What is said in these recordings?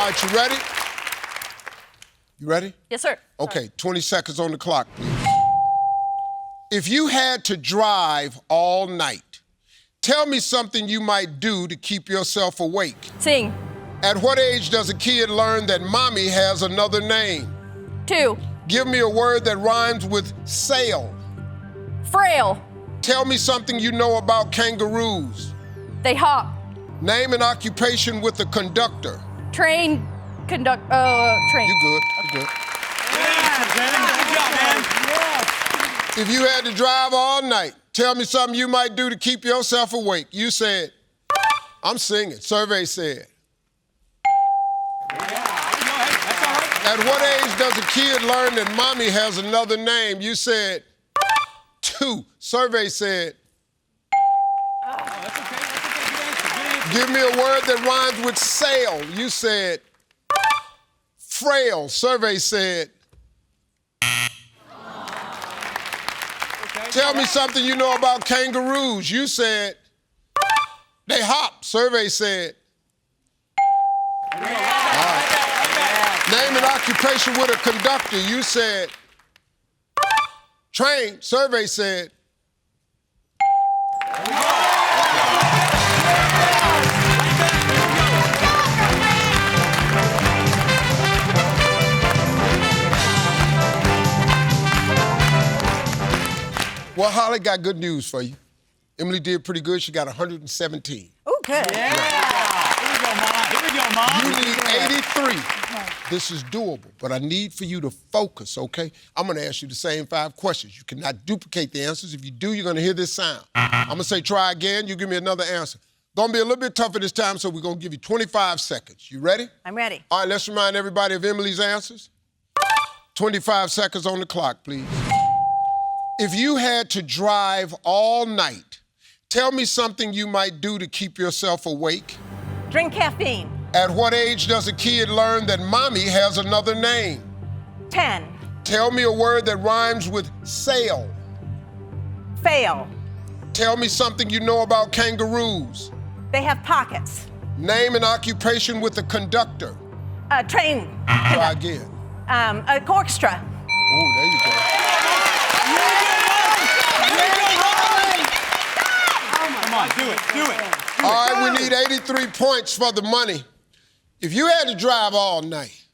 right, you ready? You ready? Yes, sir. Okay, 20 seconds on the clock, please. If you had to drive all night, tell me something you might do to keep yourself awake. Sing. At what age does a kid learn that mommy has another name? 2. Give me a word that rhymes with sail. Frail. Tell me something you know about kangaroos. They hop. Name an occupation with a conductor. Train. Train. You good, you good. Good job, man. If you had to drive all night, tell me something you might do to keep yourself awake. You said, I'm singing. Survey said. At what age does a kid learn that mommy has another name? You said 2. Survey said. Give me a word that rhymes with sail. You said frail. Survey said. Tell me something you know about kangaroos. You said they hop. Survey said. All right. Name an occupation with a conductor. You said train. Survey said. Well, Holly got good news for you. Emily did pretty good. She got 117. Oh, good. Yeah. Here we go, Mom. Here we go, Mom. You need 83. This is doable, but I need for you to focus, okay? I'm gonna ask you the same 5 questions. You cannot duplicate the answers. If you do, you're gonna hear this sound. I'm gonna say try again. You give me another answer. Gonna be a little bit tougher this time, so we're gonna give you 25 seconds. You ready? I'm ready. All right, let's remind everybody of Emily's answers. 25 seconds on the clock, please. If you had to drive all night, tell me something you might do to keep yourself awake. Drink caffeine. At what age does a kid learn that mommy has another name? 10. Tell me a word that rhymes with sail. Fail. Tell me something you know about kangaroos. They have pockets. Name an occupation with a conductor. Train. Try again. Orchestra. Oh, there you go. Come on, do it. All right, we need 83 points for the money. If you had to drive all night,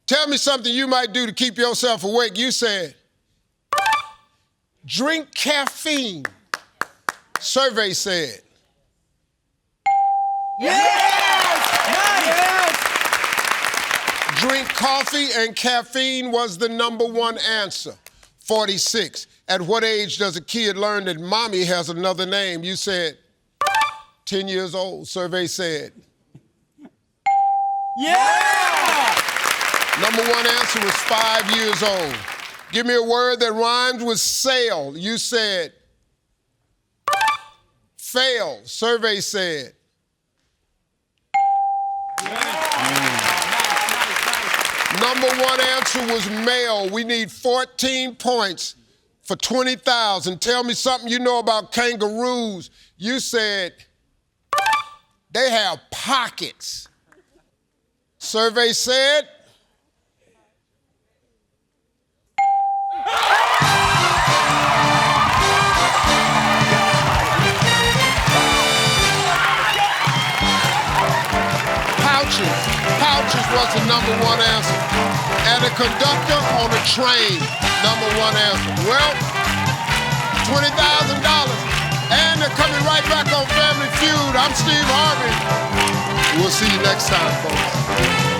tell me something you might do to keep yourself awake. You said, drink caffeine. Survey said. Yes! Drink coffee and caffeine was the #1 answer. 46. At what age does a kid learn that mommy has another name? You said 10 years old. Survey said. Yeah! #1 answer was 5 years old. Give me a word that rhymes with sail. You said fail. Survey said. #1 answer was male. We need 14 points for 20,000. Tell me something you know about kangaroos. You said they have pockets. Survey said. Pouches was the #1 answer. And a conductor on a train, #1 answer. Well, $20,000. And they're coming right back on Family Feud. I'm Steve Harvey. We'll see you next time, folks.